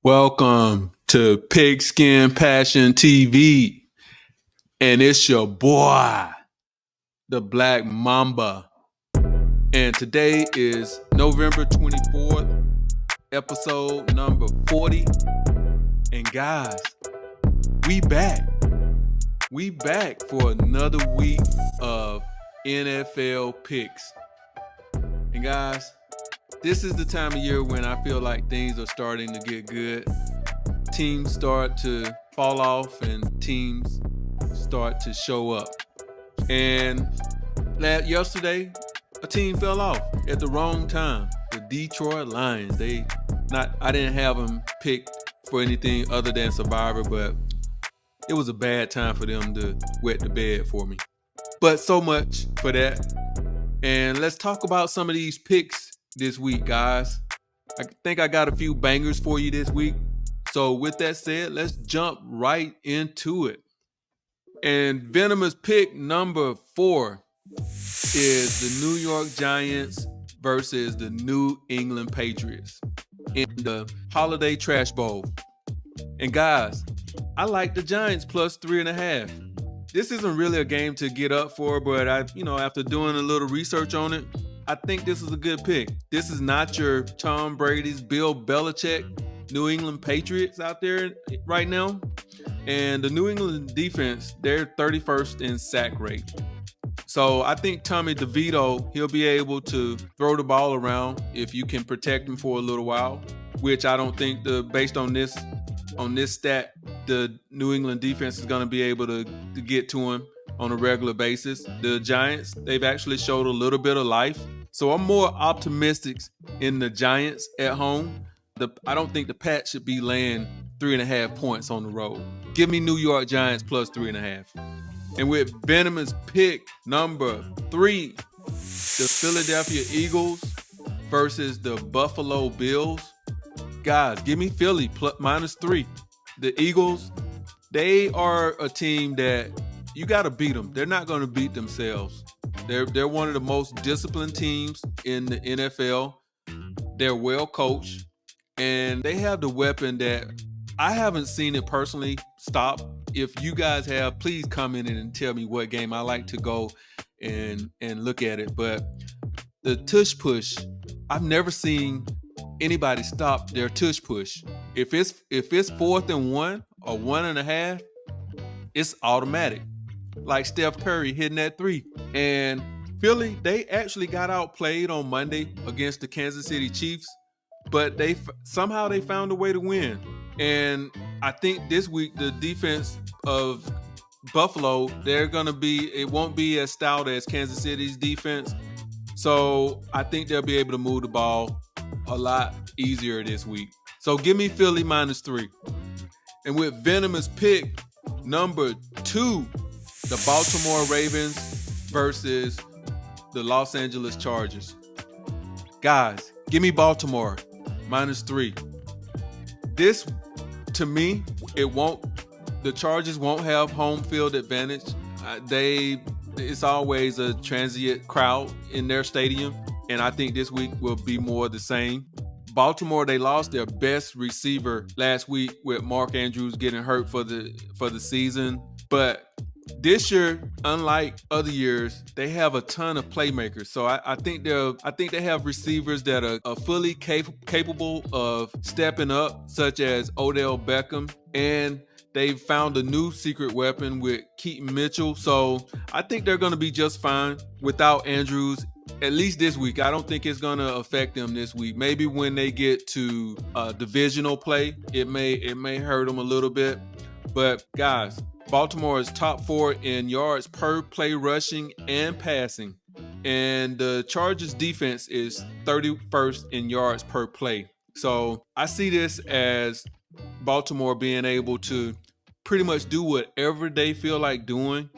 Welcome to Pigskin Passion TV, and it's your boy, the Black Mamba. And today is November 24th, episode number 40. And guys, we back. We back for another week of NFL picks. And guys, this is the time of year when I feel like things are starting to get good. Teams start to fall off and teams start to show up. And yesterday, a team fell off at the wrong time. The Detroit Lions. I didn't have them picked for anything other than Survivor, but it was a bad time for them to wet the bed for me. But so much for that. And let's talk about some of these picks this week, guys. I think I got a few bangers for you this week. So with that said, let's jump right into it. And Venomous pick number 4 is the New York Giants versus the New England Patriots in the Holiday Trash Bowl. And guys, I like the Giants plus 3.5. This isn't really a game to get up for, but after doing a little research on it, I think this is a good pick. This is not your Tom Brady's, Bill Belichick, New England Patriots out there right now. And the New England defense, they're 31st in sack rate. So I think Tommy DeVito, he'll be able to throw the ball around if you can protect him for a little while, which I don't think based on this stat, the New England defense is going to be able to get to him on a regular basis. The Giants, they've actually showed a little bit of life. So I'm more optimistic in the Giants at home. I don't think the Pats should be laying 3.5 points on the road. Give me New York Giants plus 3.5. And with Venomous pick number 3, the Philadelphia Eagles versus the Buffalo Bills. Guys, give me Philly plus -3. The Eagles, they are a team that you got to beat them. They're not going to beat themselves. They're one of the most disciplined teams in the NFL. They're well coached, and they have the weapon that I haven't seen it personally stop. If you guys have, please comment in and tell me what game I like to go and look at it. But the tush push, I've never seen anybody stop their tush push. If it's 4th and 1 or 1.5, it's automatic. Like Steph Curry hitting that 3. And Philly, they actually got outplayed on Monday against the Kansas City Chiefs, but they somehow found a way to win. And I think this week the defense of Buffalo, it won't be as stout as Kansas City's defense. So I think they'll be able to move the ball a lot easier this week. So give me Philly -3. And with Venomous pick number 2, the Baltimore Ravens versus the Los Angeles Chargers. Guys, give me Baltimore -3. This, to me, the Chargers won't have home field advantage. It's always a transient crowd in their stadium, and I think this week will be more the same. Baltimore, they lost their best receiver last week with Mark Andrews getting hurt for the season. But this year, unlike other years, they have a ton of playmakers. So I think they have receivers that are fully capable of stepping up, such as Odell Beckham, and they found a new secret weapon with Keaton Mitchell. So I think they're going to be just fine without Andrews, at least this week. I don't think it's going to affect them this week. Maybe when they get to divisional play, it may hurt them a little bit. But guys, Baltimore is top 4 in yards per play rushing and passing. And the Chargers defense is 31st in yards per play. So I see this as Baltimore being able to pretty much do whatever they feel like doing.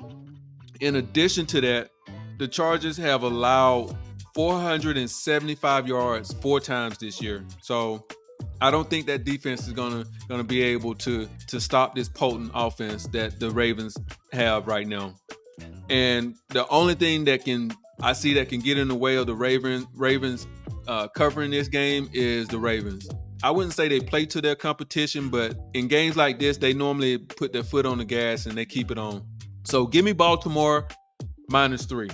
In addition to that, the Chargers have allowed 475 yards 4 times this year. So I don't think that defense is gonna be able to stop this potent offense that the Ravens have right now. And the only thing that can get in the way of the Ravens covering this game is the Ravens. I wouldn't say they play to their competition, but in games like this, they normally put their foot on the gas and they keep it on. So give me Baltimore -3.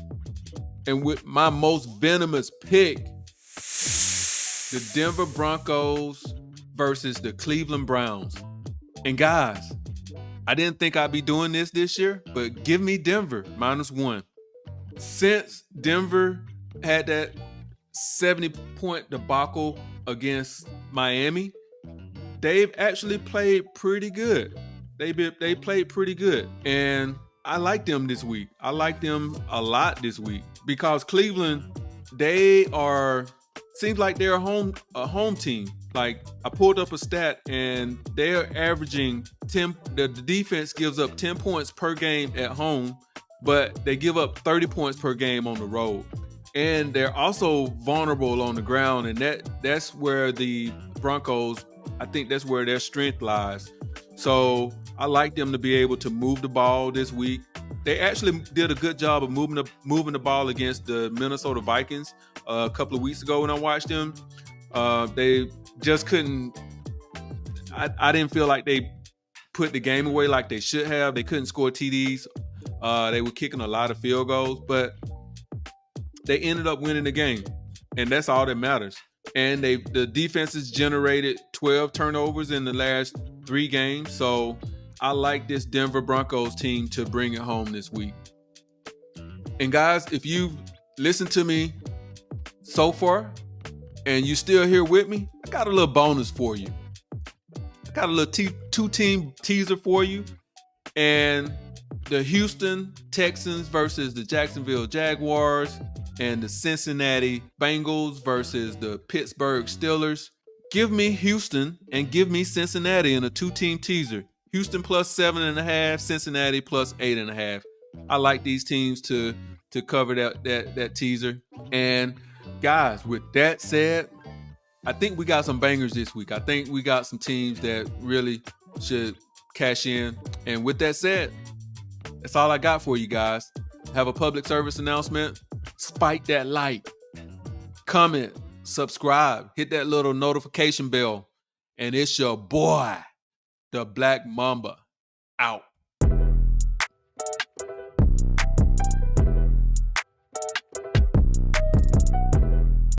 And with my most venomous pick, the Denver Broncos versus the Cleveland Browns. And guys, I didn't think I'd be doing this year, but give me Denver -1. Since Denver had that 70-point debacle against Miami, they've actually played pretty good. They played pretty good, and I like them this week. I like them a lot this week because Cleveland, they are seems like they're a home team. Like I pulled up a stat, and they're averaging 10. The defense gives up 10 points per game at home, but they give up 30 points per game on the road. And they're also vulnerable on the ground, and that's where the Broncos, I think that's where their strength lies. So I like them to be able to move the ball this week. They actually did a good job of moving the ball against the Minnesota Vikings a couple of weeks ago when I watched them. They just couldn't. I didn't feel like they put the game away like they should have. They couldn't score TDs. They were kicking a lot of field goals, but they ended up winning the game, and that's all that matters. And the defenses generated 12 turnovers in the last 3 games. So I like this Denver Broncos team to bring it home this week. And guys, if you've listened to me so far and you still here with me, I got a little bonus for you. I got a little 2-team teaser for you. And the Houston Texans versus the Jacksonville Jaguars, and the Cincinnati Bengals versus the Pittsburgh Steelers. Give me Houston and give me Cincinnati in a 2-team teaser. Houston +7.5, Cincinnati +8.5. I like these teams to cover that teaser. And guys, with that said, I think we got some bangers this week. I think we got some teams that really should cash in. And with that said, that's all I got for you guys. Have a public service announcement. Spike that like, comment, subscribe, hit that little notification bell. And it's your boy, the Black Mamba, out.